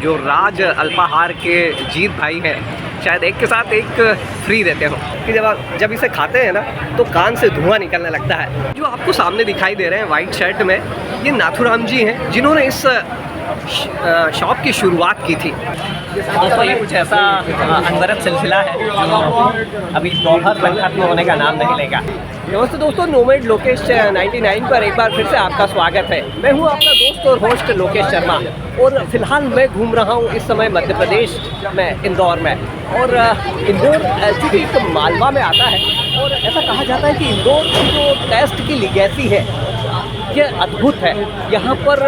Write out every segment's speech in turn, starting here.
जो राज अल्पाहार के जीत भाई हैं, शायद एक के साथ एक फ्री देते हो कि जब इसे खाते हैं ना तो कान से धुआं निकलने लगता है। जो आपको सामने दिखाई दे रहे हैं वाइट शर्ट में, ये नाथुराम जी हैं जिन्होंने इस शॉप की शुरुआत की थी। दोस्तों ये कुछ ऐसा अनवरत सिलसिला है जो अभी दोपहर तक खत्म होने का नाम नहीं लेगा। नमस्ते दोस्तों, नोमैड लोकेश 99 पर एक बार फिर से आपका स्वागत है। मैं हूं आपका दोस्त और होस्ट लोकेश शर्मा और फिलहाल मैं घूम रहा हूं इस समय मध्य प्रदेश में इंदौर में। और इंदौर चूँकि एक मालवा में आता है और ऐसा कहा जाता है कि इंदौर की जो टेस्ट की लिगेसी है ये अद्भुत है। यहाँ पर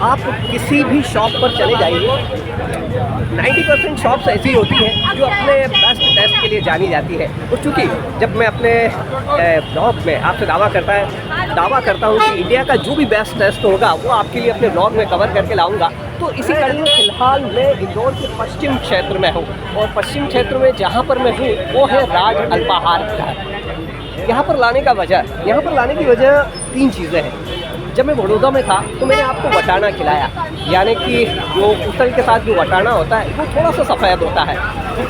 आप किसी भी शॉप पर चले जाइए, 90% शॉप्स ऐसी होती हैं जो अपने बेस्ट टेस्ट के लिए जानी जाती है। और चूँकि जब मैं अपने ब्लॉग में आपसे दावा करता हूँ कि इंडिया का जो भी बेस्ट टेस्ट होगा वो आपके लिए अपने ब्लॉग में कवर करके लाऊंगा, तो इसी कड़ी में फ़िलहाल मैं इंदौर के पश्चिम क्षेत्र में हूँ। और पश्चिम क्षेत्र में जहाँ पर मैं हूँ वो है राज अल्पाहार का। यहाँ पर लाने की वजह 3 चीज़ें हैं। जब मैं बड़ौदा में था तो मैंने आपको वटाना खिलाया, यानी कि जो उसल के साथ जो वटाना होता है वो थोड़ा सा सफ़ेद होता है।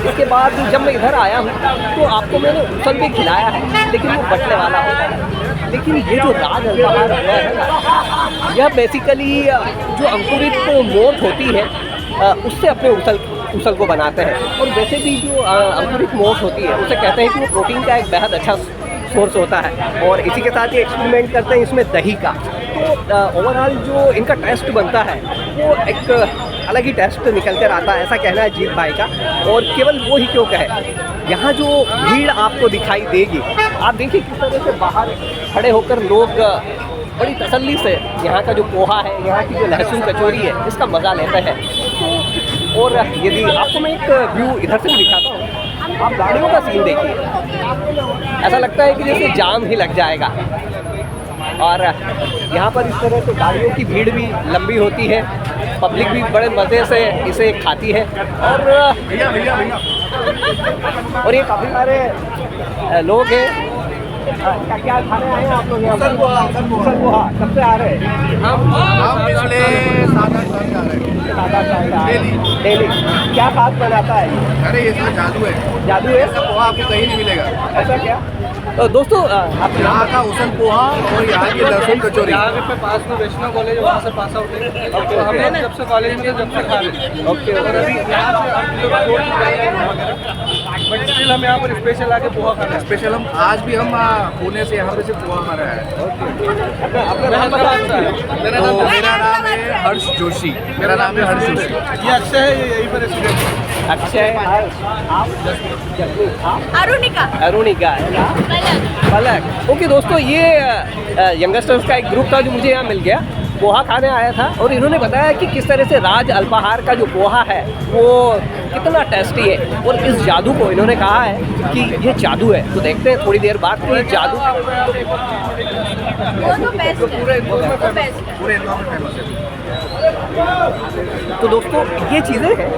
इसके बाद जब मैं इधर आया हूँ तो आपको मैंने उसल भी खिलाया है, लेकिन वो बटले वाला होता है। लेकिन ये जो राज अल्पाहार है ना, यह बेसिकली जो अंकुरित मोठ होती है उससे अपने उसल को बनाते हैं। और वैसे भी जो अंकुरित मोठ होती है उसे कहते हैं कि वो प्रोटीन का एक बेहद अच्छा सोर्स होता है। और इसी के साथ ही एक्सपेरिमेंट करते हैं इसमें दही का। तो ओवरऑल जो इनका टेस्ट बनता है वो एक अलग ही टेस्ट निकल कर आता है, ऐसा कहना है जीत भाई का। और केवल वो ही क्यों कहे, यहाँ जो भीड़ आपको दिखाई देगी, आप देखिए किस तरह से बाहर खड़े होकर लोग बड़ी तसल्ली से यहाँ का जो पोहा है, यहाँ की जो लहसुन कचौरी है, इसका मज़ा लेते हैं। तो और यदि आपको मैं एक व्यू इधर से भी दिखाता हूँ, आप गाड़ियों का सीन देखिए, ऐसा लगता है कि जैसे जाम ही लग जाएगा। और यहाँ पर इस तरह से गाड़ियों की भीड़ भी लंबी होती है, पब्लिक भी बड़े मज़े से इसे खाती है। और ये काफ़ी सारे लोग हैं। क्या खाने आए हैं आप लोग यहाँ पर? पोहा कब से आ रहे हैं? हम पिछले 7-8 साल से आ रहे हैं डेली। क्या खास बनाता है? अरे इसमें जादू है ऐसा पोहा आपको कहीं नहीं मिलेगा। ऐसा क्या? तो दोस्तों आप यहाँ का उसल पोहा और यहाँ की लहसुन कचौरी। यहाँ पे पास में वैष्णव कॉलेज, वहाँ से पास आउट है। तो हम जब से कॉलेज में जब से खा रहे हैं। ओके। और अभी यहाँ बट स्टिल हम यहाँ पर स्पेशल आके पोहा खा रहे हैं। स्पेशल हम आज भी हम पुणे से यहाँ पे से पोहा खा रहे हैं। अपना नाम बता। तो मेरा नाम है हर्ष जोशी। ये अक्षय है, ये यहीं पर स्टूडेंट। अक्षय, अरुणिका है ना? पलक। ओके दोस्तों, ये यंगस्टर्स का एक ग्रुप था जो मुझे यहाँ मिल गया, पोहा खाने आया था। और इन्होंने बताया कि किस तरह से राज अल्पाहार का जो पोहा है वो कितना टेस्टी है। और इस जादू को इन्होंने कहा है कि ये जादू है। तो देखते हैं थोड़ी देर बाद कि ये जादू पूरे इंदौर में फेमस है। तो दोस्तों ये चीज़ें हैं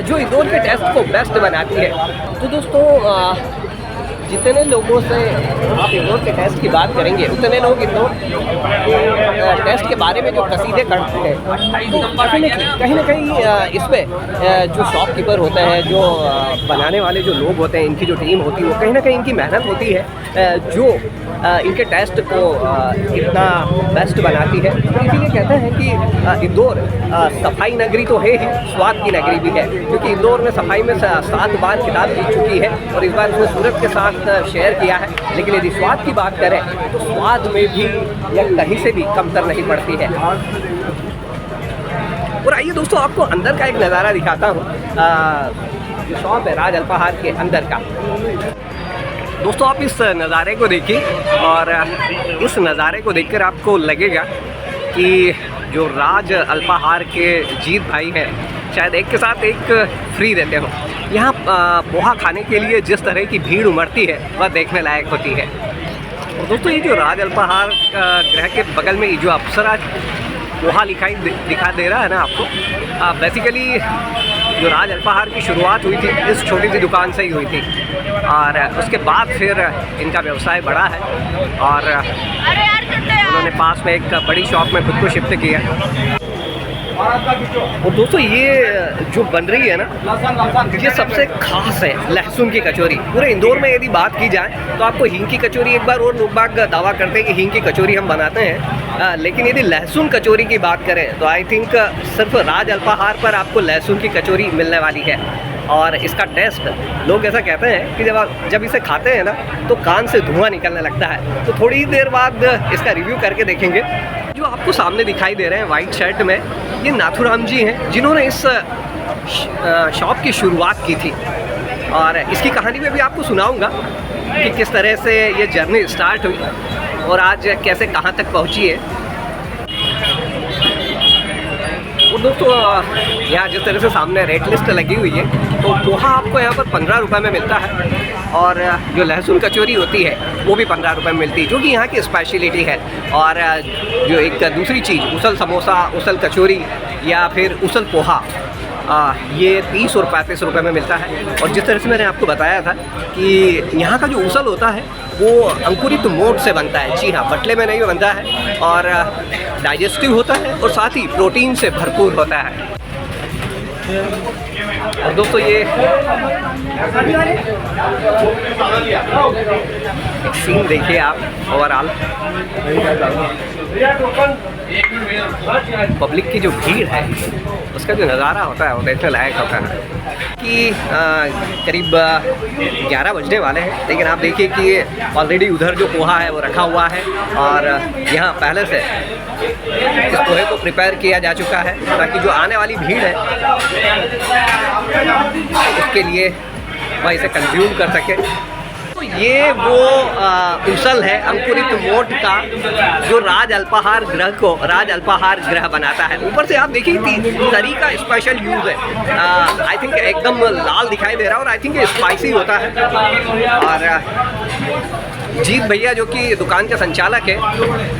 जो इंदौर के टेस्ट को बेस्ट बनाती है। तो दोस्तों जितने लोगों से आप इंदौर के टेस्ट की बात करेंगे उतने लोग इंदौर के टेस्ट के बारे में जो कसीदे करते हैं, तो कहीं ना कहीं इसमें जो शॉपकीपर होते हैं, जो बनाने वाले जो लोग होते हैं, इनकी जो टीम होती है, वो कहीं ना कहीं इनकी मेहनत होती है जो इनके टेस्ट को इतना बेस्ट बनाती है। तो इसीलिए कहते हैं कि इंदौर सफाई नगरी तो है ही, स्वाद की नगरी भी है। क्योंकि इंदौर में सफाई में 7 बार खिताब जीत चुकी है और इस बार इसने सूरत के साथ शेयर किया है। लेकिन यदि स्वाद की बात करें तो स्वाद में भी या कहीं से भी कमतर नहीं पड़ती है। और आइए दोस्तों आपको अंदर का एक नज़ारा दिखाता हूँ, जो शॉप है राज अल्पाहार के अंदर का। दोस्तों आप इस नज़ारे को देखिए और इस नज़ारे को देखकर आपको लगेगा कि जो राज अल्पाहार के जीत भाई हैं, शायद एक के साथ एक फ्री देते हो। यहाँ पोहा खाने के लिए जिस तरह की भीड़ उमड़ती है वह देखने लायक होती है। और दोस्तों ये जो राज अल्पाहार गृह के बगल में ये जो अप्सरा पोहा दिखा दे रहा है ना आपको, बेसिकली जो राज अल्पाहार की शुरुआत हुई थी इस छोटी सी दुकान से ही हुई थी। और उसके बाद फिर इनका व्यवसाय बढ़ा है और उन्होंने पास में एक बड़ी शॉप में खुद को शिफ्ट किया। और दोस्तों ये जो बन रही है ना, ये सबसे खास है लहसुन की कचौरी। पूरे इंदौर में यदि बात की जाए तो आपको हींग की कचौरी, एक बार और लोग बाग दावा करते हैं कि हींग की कचौरी हम बनाते हैं, लेकिन यदि लहसुन कचौरी की बात करें तो आई थिंक सिर्फ राज अल्पाहार पर आपको लहसुन की कचौरी मिलने वाली है। और इसका टेस्ट, लोग ऐसा कहते हैं कि जब इसे खाते हैं ना तो कान से धुआं निकलने लगता है। तो थोड़ी देर बाद इसका रिव्यू करके देखेंगे। जो आपको सामने दिखाई दे रहे हैं वाइट शर्ट में, ये नाथुराम जी हैं जिन्होंने इस शॉप की शुरुआत की थी। और इसकी कहानी में भी आपको सुनाऊंगा कि किस तरह से ये जर्नी स्टार्ट हुई और आज कैसे कहाँ तक पहुँची है। और दोस्तों यहाँ जिस तरह से सामने रेट लिस्ट लगी हुई है, तो पोहा आपको यहाँ पर 15 रुपये में मिलता है और जो लहसुन कचौरी होती है वो भी 15 रुपये में मिलती है, जो कि यहाँ की स्पेशलिटी है। और जो एक दूसरी चीज़ उसल समोसा, उसल कचौरी या फिर उसल पोहा, ये 30 और 35 रुपये में मिलता है। और जिस तरह से मैंने आपको बताया था कि यहाँ का जो उसल होता है वो अंकुरित मोठ से बनता है। जी हाँ, बटले में नहीं बनता है और डाइजेस्टिव होता है और साथ ही प्रोटीन से भरपूर होता है। और दोस्तों ये एक सीन देखिए आप ओवरऑल, पब्लिक की जो भीड़ है उसका जो नज़ारा होता है वो देखने लायक होता है। कि करीब 11 बजने वाले हैं, लेकिन आप देखिए कि ऑलरेडी उधर जो पोहा है वो रखा हुआ है और यहाँ पहले से इस पोहे को प्रिपेयर किया जा चुका है ताकि जो आने वाली भीड़ है उसके लिए वह इसे कंज्यूम कर सके। तो ये वो उसल है अंकुरित मोठ का, जो राज अल्पाहार गृह बनाता है। ऊपर से आप देखिए तरी का स्पेशल यूज़ है। आई थिंक एकदम लाल दिखाई दे रहा है और आई थिंक ये स्पाइसी होता है। और जीत भैया जो कि दुकान के संचालक है,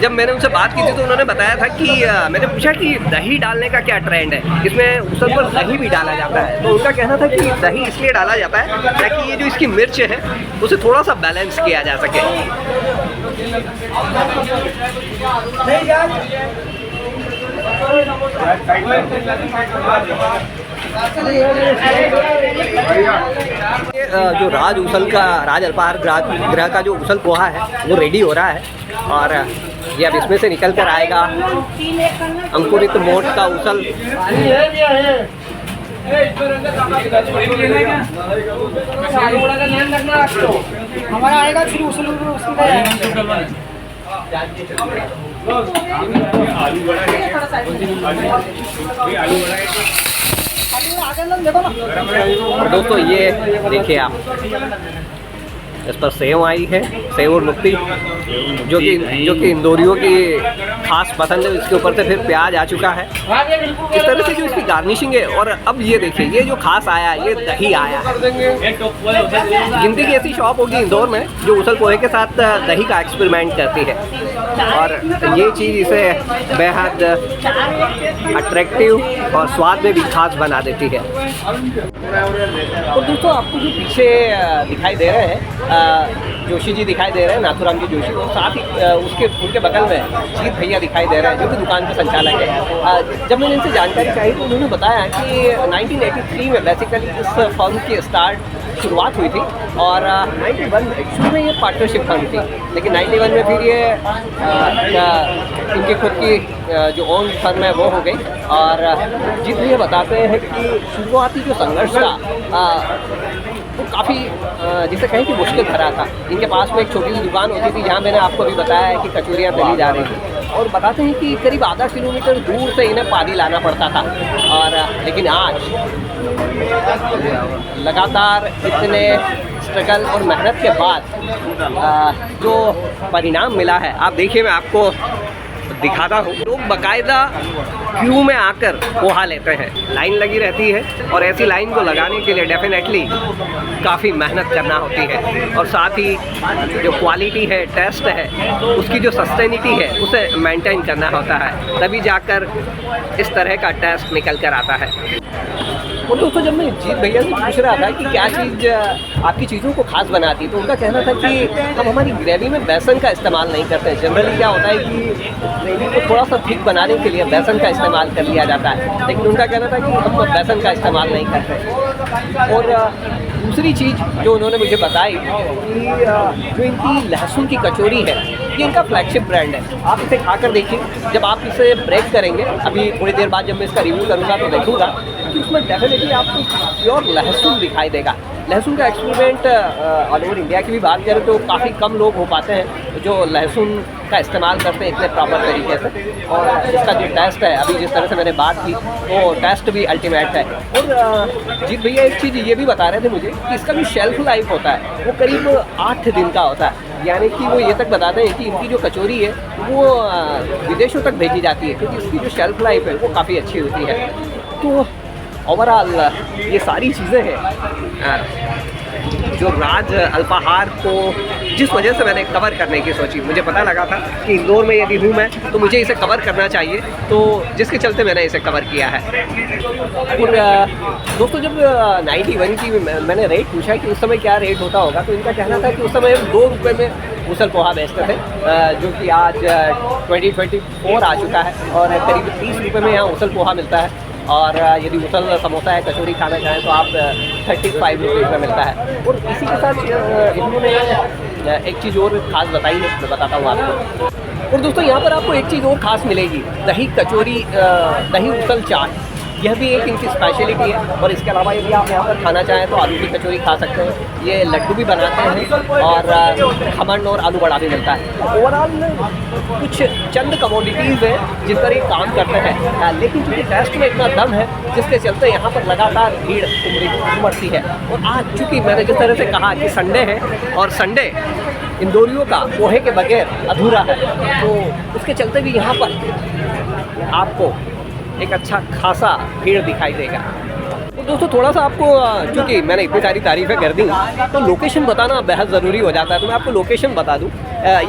जब मैंने उनसे बात की थी तो उन्होंने बताया था कि मैंने पूछा कि दही डालने का क्या ट्रेंड है, इसमें उसल पर दही भी डाला जाता है। तो उनका कहना था कि दही इसलिए डाला जाता है ताकि ये जो इसकी मिर्च है उसे थोड़ा सा बैलेंस किया जा सके। जो राज अल्पाहार गृह का जो उसल पोहा है वो रेडी हो रहा है और ये अब इसमें से निकल कर आएगा अंकुरित मोठ का उसल। हमारा आएगा फिर उसल और दोस्तों ये देखिए आप, इस पर सेव आई है, सेव और लुप्ती, जो कि इंदौरियों की खास पसंद है। इसके ऊपर से फिर प्याज आ चुका है। इस तरह से जो इसकी गार्निशिंग है। और अब ये देखिए, ये जो खास आया, ये दही आया है। गिनती की ऐसी शॉप होगी इंदौर में जो उसल पोहे के साथ दही का एक्सपेरिमेंट करती है और ये चीज़ इसे बेहद अट्रैक्टिव और स्वाद में भी खास बना देती है। और दोस्तों आपको जो पीछे दिखाई दे रहे हैं जोशी जी दिखाई दे रहे हैं, नाथुराम जी जोशी, और साथ ही उनके बगल में जीत भैया दिखाई दे रहे हैं जो कि दुकान के संचालक है। जब मैंने इनसे जानकारी चाहिए तो उन्होंने बताया कि 1983 में बेसिकली इस फर्म की शुरुआत हुई थी और 91 शुरू में ये पार्टनरशिप फर्म थी, लेकिन 91 में फिर ये इनकी खुद की जो ओन फर्म है वो हो गई। और जीत भैया बताते हैं कि शुरुआती जो संघर्ष था वो काफ़ी जिसे कहें कि मुश्किल भरा था। इनके पास में एक छोटी सी दुकान होती थी जहाँ मैंने आपको भी बताया है कि कचौरियाँ तली जा रही थी, और बताते हैं कि करीब आधा किलोमीटर दूर से इन्हें पानी लाना पड़ता था। और लेकिन आज लगातार इतने स्ट्रगल और मेहनत के बाद जो परिणाम मिला है, आप देखिए, मैं आपको दिखाता हूँ। लोग बाकायदा क्यू में आकर पोहा लेते हैं, लाइन लगी रहती है और ऐसी लाइन को लगाने के लिए डेफिनेटली काफ़ी मेहनत करना होती है और साथ ही जो क्वालिटी है, टेस्ट है, उसकी जो सस्टेनिटी है उसे मेंटेन करना होता है, तभी जाकर इस तरह का टेस्ट निकल कर आता है। और दोस्तों जब मैं जीत भैया से पूछ रहा था कि क्या चीज़ आपकी चीज़ों को खास बनाती, तो उनका कहना था कि हम हमारी ग्रेवी में बेसन का इस्तेमाल नहीं करते हैं। जनरली क्या होता है कि ग्रेवी को थोड़ा सा थिक बनाने के लिए बेसन का इस्तेमाल कर लिया जाता है, लेकिन उनका कहना था कि हम बेसन का इस्तेमाल नहीं करते। और दूसरी चीज़ जो उन्होंने मुझे बताई कि जो इनकी लहसुन की कचौरी है, ये इनका फ्लैगशिप ब्रांड है। आप इसे खाकर देखिए, जब आप इसे ब्रेक करेंगे, अभी थोड़ी देर बाद जब मैं इसका रिव्यू करूँगा तो देखूँगा कि उसमें डेफिनेटली आपको प्योर लहसुन दिखाई देगा। लहसुन का एक्सपेरिमेंट ऑल ओवर इंडिया की भी बात करें तो काफ़ी कम लोग हो पाते हैं जो लहसुन का इस्तेमाल करते हैं इतने प्रॉपर तरीके से। और इसका जो टेस्ट है, अभी जिस तरह से मैंने बात की, वो टेस्ट भी अल्टीमेट है। और जीत भैया एक चीज़ ये भी बता रहे थे मुझे कि इसका जो शेल्फ लाइफ होता है वो करीब 8 दिन का होता है। यानी कि वो ये तक बताते हैं कि इनकी जो कचौरी है वो विदेशों तक भेजी जाती है, क्योंकि इसकी जो शेल्फ लाइफ है वो काफ़ी अच्छी होती है। तो ओवरऑल ये सारी चीज़ें हैं जो राज अल्पाहार को जिस वजह से मैंने कवर करने की सोची। मुझे पता लगा था कि इंदौर में यदि हूँ मैं तो मुझे इसे कवर करना चाहिए, तो जिसके चलते मैंने इसे कवर किया है। और दोस्तों जब 91 की मैंने रेट पूछा कि उस समय क्या रेट होता होगा, तो इनका कहना था कि उस समय 2 रुपये में उसल पोहा बेचते थे, जो कि आज 2024 आ चुका है और करीब 30 रुपये में यहाँ उसल पोहा मिलता है। और यदि उसल समोसा है, कचौरी खाना चाहें तो आप 35 रुपीज़ में मिलता है। और इसी के साथ इन्होंने एक चीज़ और ख़ास बताई है, मैं बताता हूँ आपको। और दोस्तों यहाँ पर आपको एक चीज़ और ख़ास मिलेगी, दही कचौरी, दही उसल चाट, यह भी एक इनकी स्पेशलिटी है। और इसके अलावा यदि आप यहाँ पर खाना चाहें तो आलू की कचौरी खा सकते हैं। ये लड्डू भी बनाते हैं और खमन और आलू बड़ा भी मिलता है। ओवरऑल कुछ चंद कमोडिटीज़ हैं जिन पर ये काम करते हैं, लेकिन चूँकि टेस्ट में इतना दम है जिसके चलते यहाँ पर लगातार भीड़ उमड़ती है। और आज चूँकि मैंने जिस तरह से कहा कि संडे है और संडे इंदौरियों का पोहे के बगैर अधूरा है, तो उसके चलते भी यहाँ पर आपको एक अच्छा खासा भीड़ दिखाई देगा। तो दोस्तों थोड़ा सा आपको, चूँकि मैंने इतनी सारी तारीफ़ें कर दी तो लोकेशन बताना बेहद ज़रूरी हो जाता है, तो मैं आपको लोकेशन बता दूं।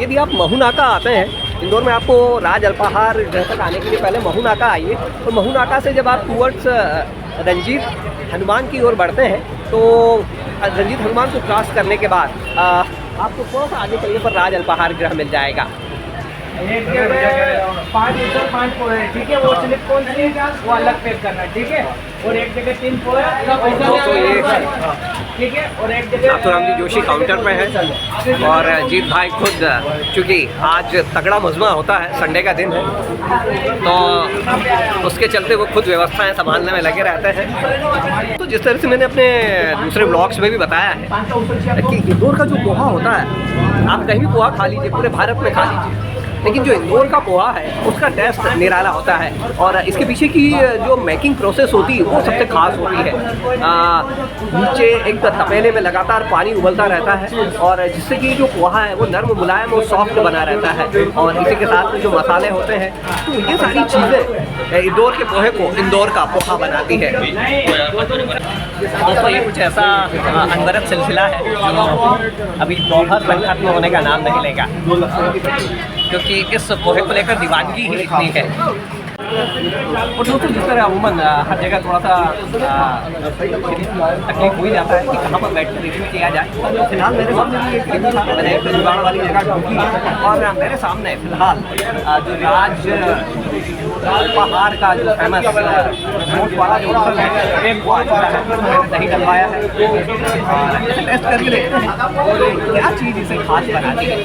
यदि आप महू नाका आते हैं इंदौर में, आपको राज अल्पाहार तक आने के लिए पहले महू नाका आइए। तो महू नाका से जब आप टूवर्ड्स रंजीत हनुमान की ओर बढ़ते हैं तो रंजीत हनुमान को क्रॉस करने के बाद आपको थोड़ा सा आगे चलने पर राज अल्पाहार गृह मिल जाएगा। एक जगह 5 उसल 5 पोहे, ठीक है, वो स्लिप कौन सी वो अलग पैक करना है, ठीक है। और एक जगह 3 पोहे, ठीक है। और एक जगह नाथुराम जी जोशी काउंटर पे है और जीत भाई खुद, चूँकि आज तगड़ा मजमा होता है, संडे का दिन है, तो उसके चलते वो खुद व्यवस्थाएं संभालने में लगे रहते हैं। तो जिस तरह से मैंने अपने दूसरे ब्लॉग्स में भी बताया है कि इंदौर का जो पोहा होता है, आप कहीं भी पोहा खा लीजिए, पूरे भारत में खा लीजिए, लेकिन जो इंदौर का पोहा है उसका टेस्ट निराला होता है। और इसके पीछे की जो मेकिंग प्रोसेस होती है वो सबसे खास होती है। नीचे एक तपेले में लगातार पानी उबलता रहता है और जिससे कि जो पोहा है वो नर्म मुलायम और सॉफ्ट बना रहता है। और इसी के साथ में जो मसाले होते हैं, तो ये सारी चीज़ें इंदौर के पोहे को इंदौर का पोहा बनाती है। दोस्तों ये कुछ ऐसा अनवरत सिलसिला है जो अभी बहुत खत्म होने का नाम नहीं लेगा, क्योंकि इस पोहे को लेकर दीवानगी ही इतनी है। और दोस्तों जिस तरह अमूमन हर जगह थोड़ा सा तकलीफ हो ही जाता है कि कहाँ पर बैठ कर रिव्यू किया जाए, तो फिलहाल मेरे सामने भी एक रिव्यू था, मैंने एक जुगाड़ वाली जगह ढूंढी और मेरे सामने फिलहाल जो राज अल्पाहार का जो फेमस नोट वाला जो उसल है वो आ चुका है। मैंने दही डलवाया है और इसे टेस्ट करके देखते हैं और क्या चीज़ इसे खास बनाती है।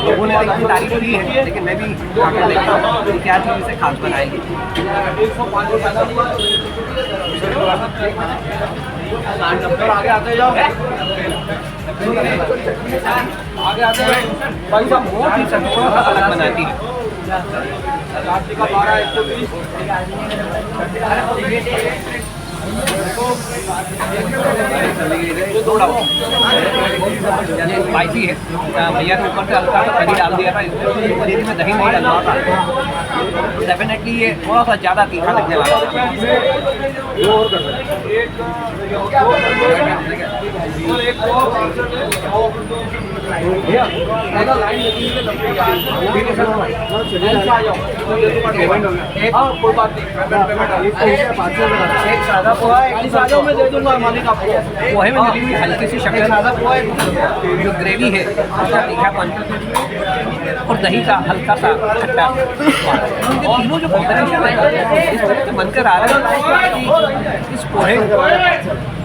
लोगों ने इतनी तारीफ की है, लेकिन मैं भी आकर देखता हूँ कि क्या चीज़ इसे खास बनाएगी। आगे आते जाओ, आगे आते भाई साहब, बहुत ही थोड़ा सा अलग बनाती है। स्पाइसी है। भैया ने ऊपर से हल्का सा पनीर डाल दिया था, पनीर में दही नहीं डलवा था, डेफिनेटली ये थोड़ा सा ज़्यादा तीखा लगने वाला है। एक सादा पोहा, एक सादा में दे दूंगा मालिक आपको। पोहे में डली हुई हल्की सी शक्कर, जो ग्रेवी है उसका तीखापन और दही का हल्का सा खट्टा, ये तीनों जो कॉम्बिनेशन है इस तरह से बनकर आ रहा है कि इस पोहे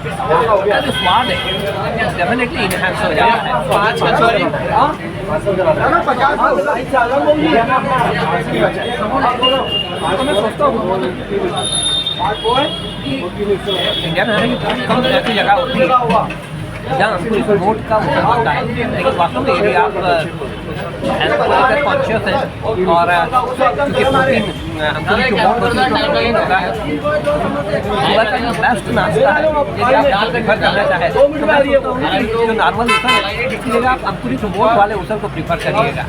का जो स्वाद है डेफिनेटली इनहेंस हो जाता है। 5 कचौरी इंडिया में कम ऐसी जगह होती है जहाँ अंकुरित मोट का उत्तर होता है, लेकिन वास्तव में यदि आप हेल्थ को लेकर कॉन्शियस हैं और क्योंकि प्रोटीन अंकुरित जो मोट होती है तो प्रोटीन होता है, सुबह का जो बेस्ट नाश्ता है यदि आप दाल प्रीफर करना चाहें तो जो नॉर्मल उसल है इसकी जगह आप अंकुरित मोट वाले उसल को प्रीफर करिएगा।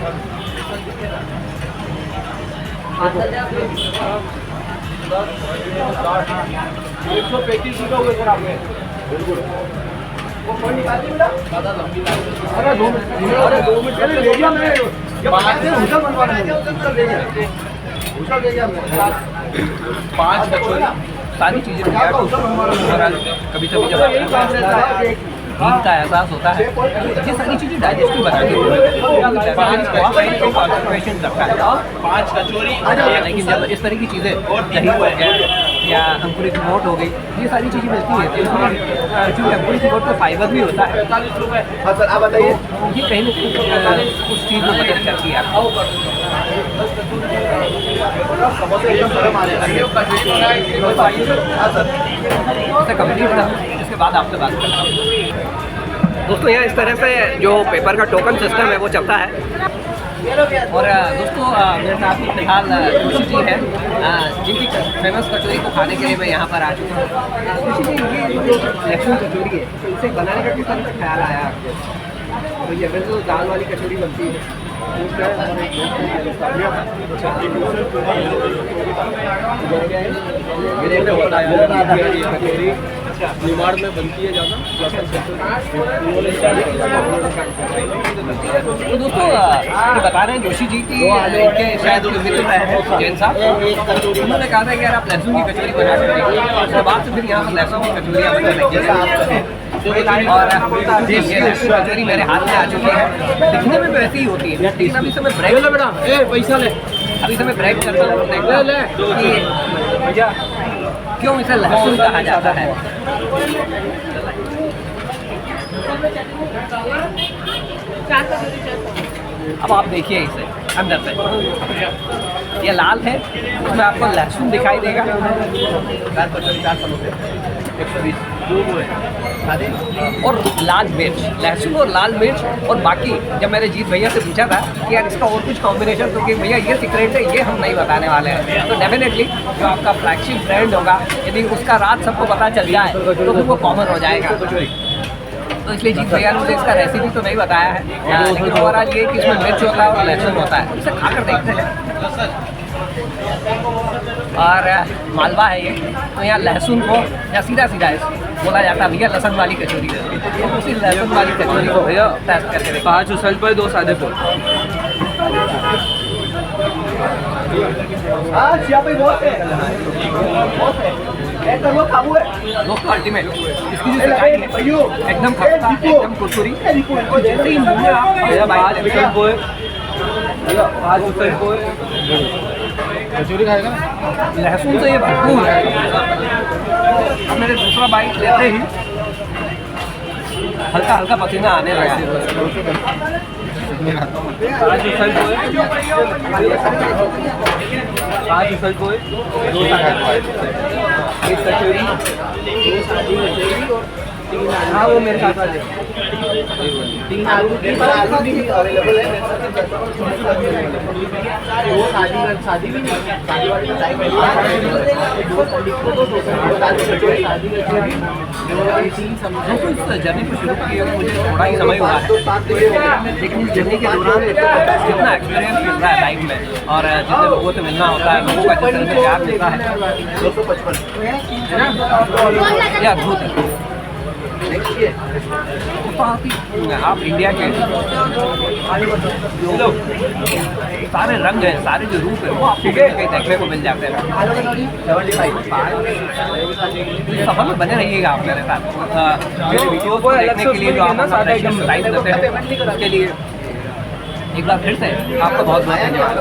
पाँच कचौरी सारी चीज़ें कभी कभी जब नींद का एहसास होता है ये सारी चीज़ें डाइजेस्टिव बनाती कॉन्सेंट्रेशन करता है। 5 कचौरी लेकिन जब इस तरह की चीज़ें दही हो गया या अंकुरित मोट हो गई ये सारी चीज़ें मिलती हैं तो इसमें चूँकि अंकुरित मोट में फाइबर भी होता है आप बताइए। ये कहीं ना कहीं उस चीज़ में मदद करती है आपको। कंप्लीट था इसके बाद आपसे बात करता हूँ। दोस्तों यहाँ इस तरह से जो पेपर का टोकन सिस्टम है वो चलता है। और दोस्तों मेरे साथ फिलहाल खुशी जी है जिनकी फेमस कचौरी को खाने के लिए मैं यहाँ पर आ चुका हूँ। खुशी जी, ये जो लहसुन कचौरी है तो इसे बनाने का किस तरह से ख्याल आया आपको? तो ये वैसे तो दाल वाली कचौरी बनती है निमाड़ में बनती है ज़्यादा। तो दोस्तों ये बता रहे हैं जोशी जी की इनके शायद मित्र हैं जैन साहब, उन्होंने कहा था कि यार आप लहसुन की कचौरी बना सकते हैं। उसके बाद से फिर यहाँ पर लहसुन की कचौरियाँ बनने लगी हैं और ये लहसुन कचौरी मेरे हाथ में आ चुकी है। दिखने में तो ऐसी ही होती है लेकिन अभी समय ब्रेक पैसा ले अभी समय ब्रेक करता हूँ देखना कि क्यों इसे लहसुन कहा जाता है। अब आप देखिए इसे अंदर से ये लाल है, उसमें आपको लहसुन दिखाई देगा। दाल कचौरी 4 समोसे 120 और लाल मिर्च, लहसुन और लाल मिर्च। और बाकी जब मैंने जीत भैया से पूछा था कि यार इसका और कुछ कॉम्बिनेशन तो कि भैया ये सीक्रेट है, ये हम नहीं बताने वाले हैं। तो डेफिनेटली जो आपका फ्लैगशिप ब्रांड होगा यदि उसका राज सबको पता चल जाए तो फिर वो कॉमन हो जाएगा। तो इसलिए जीत भैया ने मुझे इसका रेसिपी तो नहीं बताया है, लेकिन ओवरऑल ये कि इसमें मिर्च होता है और लहसुन होता है। इसे खाकर देखते हैं। और मालवा है ये, तो यहाँ लहसुन को या सीधा सीधा बोला जाता है भैया लहसुन वाली कचौरी है, तो उसी लहसुन वाली कचौरी को भैया टेस्ट करके देखो। 5 उसल पर 2 सादे फूल। दोस्तों अल्टीमेट इसकी जो सच्चाई है एकदम खस्ता, एकदम कुरकुरी, जैसे ही मुँह में आप कचौरी खाएगा लहसुन से ये भरपूर है। अब मेरे दूसरा बाइट लेते ही हल्का हल्का पसीना आने लगा है। 5 उसल पोहे 5 उसल पोहे 2 सादे एक कचौरी हाँ वो मेरे साथ वाले 3 आलू भी अवेलेबल है। वो शादी भी नहीं, शादी वाली टाइम है। दोस्तों इस जर्नी को शुरू किए हुए मुझे थोड़ा ही समय हुआ है, लेकिन इस जर्नी के दौरान जितना एक्सपीरियंस मिल रहा है लाइफ में और जितने लोगों से मिलना होता है, लोगों का जिस तरह से प्यार मिलता है, यह अद्भुत है। आप इंडिया के जो सारे रंग हैं, सारे जो रूप है, वो आपको कहीं देखने को मिल जाते हैं। सफर में बने रहिएगा आप मेरे साथ। मेरे वीडियो को देखने के लिए जो आप अपना प्रेशियस टाइम देते हैं, उसके लिए एक बार फिर से आपका बहुत बहुत धन्यवाद।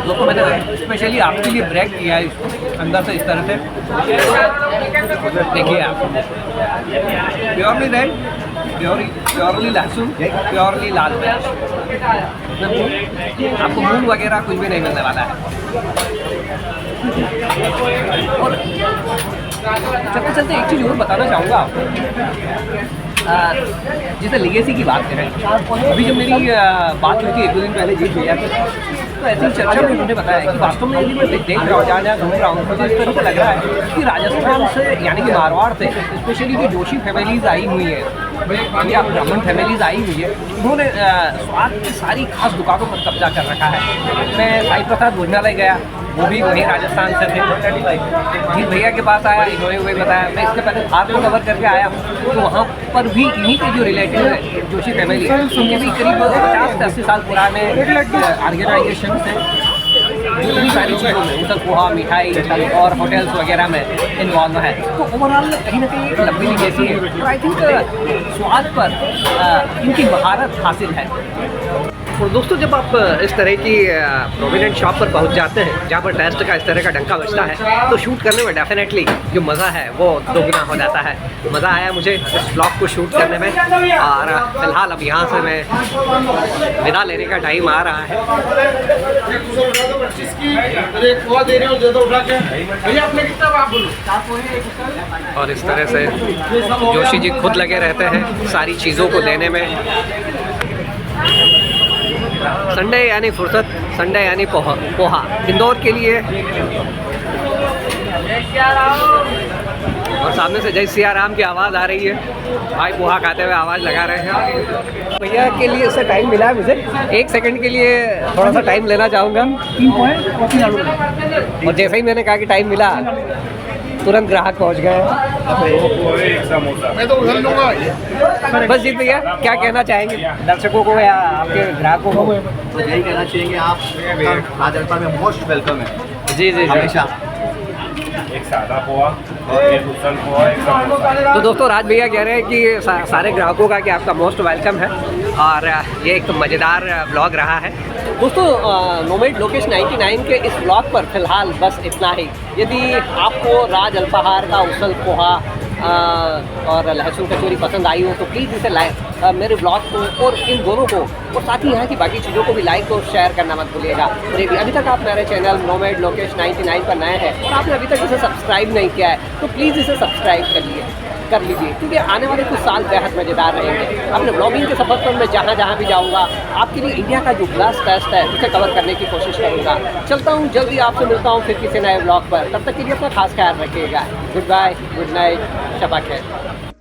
दोस्तों मैंने स्पेशली आपके लिए ब्रेक किया है इसको अंदर से इस तरह से, देखिए आप प्योरली रेड, प्योरली लहसुन, प्योरली लाल मिर्च, आपको मूंग वगैरह कुछ भी नहीं मिलने वाला है। और चलते चलते एक चीज़ और बताना चाहूँगा आपको, जैसे लेगेसी की बात करें, अभी जब मेरी बात हुई थी 1-2 दिन पहले जीत भैया की, तो ऐसी चर्चा में उन्होंने बताया कि वास्तव में यदि मैं देख रहा हूँ, जहाँ घूम रहा हूँ, तो इस तरह से लग रहा है कि राजस्थान से यानी कि मारवाड़ से स्पेशली जो जोशी फैमिलीज आई हुई है या ब्राह्मण फैमिलीज आई हुई है, उन्होंने स्वाद की सारी खास दुकानों पर कब्जा कर रखा है। मैं साई प्रसाद भोजनालय गया, वो भी वहीं राजस्थान से थे। जीत भैया के पास आया, इन्होंने वही बताया। मैं इसके पहले धार को कवर करके आया, तो वहाँ पर भी इन्हीं के जो रिलेटिव है जोशी फैमिली, उनके भी करीब 50 से 80 साल पुराने ऑर्गेनाइजेशन है, जितनी सारी चीज़ों में उसल पोहा, मिठाई और होटल्स वगैरह में इन्वॉल्व है। तो ओवरऑल कहीं ना कहीं एक लंबी लेगेसी है और आई थिंक स्वाद पर इनकी महारत हासिल है। और दोस्तों जब आप इस तरह की प्रोमिनेंट शॉप पर पहुंच जाते हैं जहां पर टेस्ट का इस तरह का डंका बजता है, तो शूट करने में डेफिनेटली जो मज़ा है वो दोगुना हो जाता है। मज़ा आया मुझे इस ब्लॉग को शूट करने में, और फिलहाल अब यहाँ से मैं विदा लेने का टाइम आ रहा है। और इस तरह से जोशी जी खुद लगे रहते हैं सारी चीज़ों को लेने में। संडे यानी फुर्सत, संडे यानी पोहा इंदौर के लिए। और सामने से जय सिया राम की आवाज़ आ रही है, भाई पोहा खाते हुए आवाज़ लगा रहे हैं। भैया के लिए इससे टाइम मिला है मुझे, 1 सेकंड के लिए थोड़ा सा टाइम लेना चाहूँगा। 3 पॉइंट और 3 आलू। और जैसे ही मैंने कहा कि टाइम मिला, तुरंत ग्राहक पहुंच गए। मैं तो उधर लूँगा। बस जीत भैया क्या कहना चाहेंगे दर्शकों को या आपके ग्राहकों को? तो यही कहना चाहिए आप राजस्थान में मोस्ट वेलकम है जी जी जी। हमेशा। एक सादा पोहा और एक उसल पोहा, एक समोसा। तो दोस्तों राज भैया कह रहे हैं कि सारे ग्राहकों का कि आपका मोस्ट वेलकम है, और ये एक मज़ेदार ब्लॉग रहा है। दोस्तों नोमैड लोकेश 99 के इस ब्लॉग पर फ़िलहाल बस इतना ही। यदि आपको राज अल्पाहार का उसल पोहा और लहसुन कचौरी पसंद आई हो तो प्लीज़ इसे मेरे ब्लॉग को और इन दोनों को और साथ ही यहाँ की बाकी चीज़ों को भी लाइक और शेयर करना मत भूलिएगा। और यदि अभी तक आप मेरे चैनल नोमैड लोकेश 99 पर नए हैं और आपने अभी तक इसे सब्सक्राइब नहीं किया है तो प्लीज़ इसे सब्सक्राइब कर लीजिए, क्योंकि आने वाले कुछ साल बेहद मज़ेदार रहेंगे। अपने ब्लॉगिंग के सफ़र पर मैं जहाँ जहाँ भी जाऊँगा आपके लिए इंडिया का जो ग्लास टेस्ट है उसे कवर करने की कोशिश करूँगा। चलता हूँ, जल्दी आपसे मिलता हूँ फिर किसी नए ब्लॉग पर। तब तक के लिए अपना खास ख्याल रखिएगा। Good bye, good night, Shaba खैर।